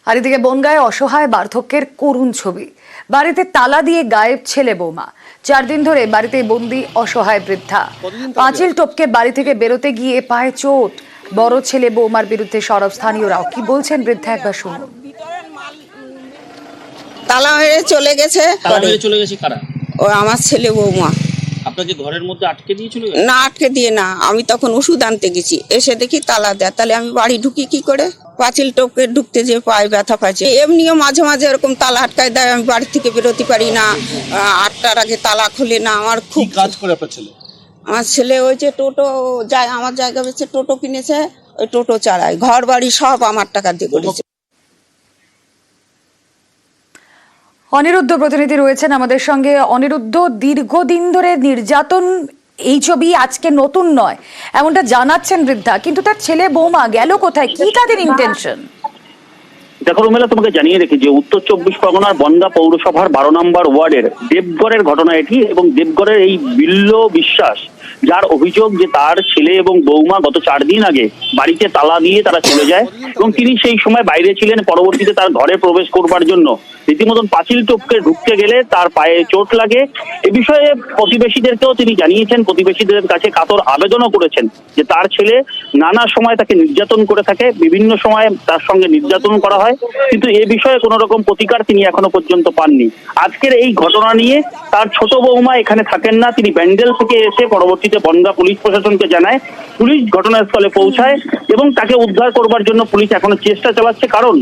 আর এদিকে বনগাঁয়ে অসহায় বার্ধক্যের করুণ ছবি। বাড়িতে তালা দিয়ে গায়েব ছেলে বৌমা। 4 দিন ধরে বাড়িতে বন্দি অসহায় বৃদ্ধা। পাঁচিল টপকে বাড়ি থেকে বেরোতে গিয়ে পায়ে চোট। বড় ছেলে বৌমার বিরুদ্ধে সরব স্থানীয়রাও। কি বলছেন বৃদ্ধা একবার শুনুন। তালা হয়ে চলে গেছে। কারা? ও আমার ছেলে বৌমা। আপনাকে ঘরের মধ্যে আটকে দিয়ে চলে গেছে? না, আটকে দিয়ে না, আমি তখন ওষুধ আনতে গেছি, এসে দেখি তালা দেয়। তাহলে আমি বাড়ি ঢুকি কি করে? পাঁচিল টপকে ঢুকতে যে পায়ে ব্যথা পাইছে। এমনিও মাঝে মাঝে এরকম তালা আটকায় দেয়, আমি বাড়ি থেকে বেরোতে পারি না। 8টার আগে তালা খুলে না। আমার খুব কাজ করে আপনার ছেলে? আমার ছেলে ওই যে টোটো যায়, আমার জায়গা বেছে টোটো কিনেছে, ওই টোটো চালায়। ঘর বাড়ি সব আমার টাকা দিয়ে করেছে। অনিরুদ্ধ প্রতিনিধি রয়েছেন আমাদের সঙ্গে। অনিরুদ্ধ, দীর্ঘদিন ধরে নির্যাতন, এই ছবি আজকে নতুন নয় এমনটা জানাচ্ছেন বৃদ্ধা, কিন্তু তার ছেলে বৌমা গেল কোথায়? কি তাদের ইন্টেনশন? দেখো রুমেলা, তোমাকে জানিয়ে রেখে যে উত্তর 24 পরগনার বনগাঁ পৌরসভার 12 নম্বর ওয়ার্ডের দেবগড়ের ঘটনা এটি। এবং দেবগড়ের এই বিল্ল বিশ্বাস, যার অভিযোগ যে তার ছেলে এবং বৌমা গত 4 দিন আগে বাড়িতে তালা দিয়ে তারা চলে যায় এবং তিনি সেই সময় বাইরে ছিলেন। পরবর্তীতে তার ঘরে প্রবেশ করবার জন্য রীতিমতন পাঁচিল টপকে ঢুকতে গেলে তার পায়ে চোট লাগে। এ বিষয়ে প্রতিবেশীদেরকেও তিনি জানিয়েছেন, প্রতিবেশীদের কাছে কাতর আবেদনও করেছেন যে তার ছেলে নানা সময় তাকে নির্যাতন করে থাকে, বিভিন্ন সময় তার সঙ্গে নির্যাতন করা হয়, কিন্তু এ বিষয়ে কোনো রকম প্রতিকার তিনি এখনো পর্যন্ত পাননি। আজকের এই ঘটনা নিয়ে তার ছোট বৌমা এখানে থাকেন না, তিনি ব্যান্ডেল থেকে এসে পরবর্তীতে বনগাঁ পুলিশ প্রশাসনকে জানায়। পুলিশ ঘটনাস্থলে পৌঁছায় এবং তাকে উদ্ধার করবার জন্য পুলিশ এখনো চেষ্টা চালাচ্ছে। কারণ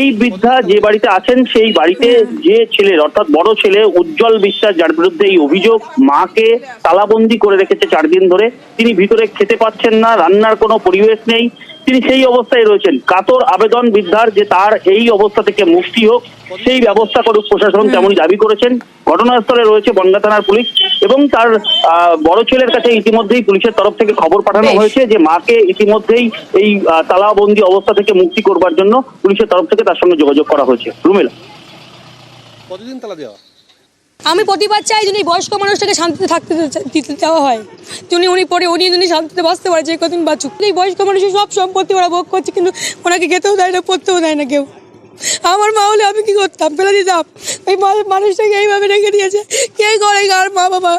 এই বৃদ্ধা যে বাড়িতে আছেন সেই বাড়িতে যে ছেলের, অর্থাৎ বড় ছেলে উজ্জ্বল বিশ্বাস, যার বিরুদ্ধে এই অভিযোগ, মাকে তালাবন্দি করে রেখেছে 4 দিন ধরে। তিনি ভিতরে খেতে পাচ্ছেন না, রান্নার কোনো পরিবেশ নেই, তিনি সেই অবস্থায় রয়েছেন। কাতর আবেদন বৃদ্ধার যে তার এই অবস্থা থেকে মুক্তি হোক, সেই ব্যবস্থা করুক প্রশাসন, তেমনই দাবি করেছেন। ঘটনাস্থলে রয়েছে বনগাঁ থানার পুলিশ এবং তার বড় ছেলের কাছে ইতিমধ্যেই পুলিশের তরফ থেকে খবর পাঠানো হয়েছে যে মাকে ইতিমধ্যেই এই তালাবন্দি অবস্থা থেকে মুক্তি করবার জন্য পুলিশের তরফ থেকে তার সঙ্গে যোগাযোগ করা হয়েছে। রুমেলা, কতদিন তালা দেওয়া? আমি প্রতিবাদ চাই যিনি বয়স্ক মানুষটাকে শান্তিতে থাকতে দিতে দেওয়া হয়, উনি শান্তিতে বাঁচতে পারে, যে কদিন বাঁচুক। এই বয়স্ক মানুষের সব সম্পত্তি ওরা ভোগ করছে, কিন্তু ওনাকে খেতেও দেয় না, পড়তেও দেয় না কেউ। আমার মা হলে আমি কি করতাম? ফেলে দিতাম? এই মানুষটাকে এইভাবে রেখে দিয়েছে কে করে? আর মা বাবা,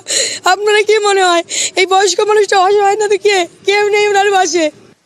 আপনারা কি মনে হয় এই বয়স্ক মানুষটা অসহায় না? তো কে? কেউ নেই ওনার পাশে।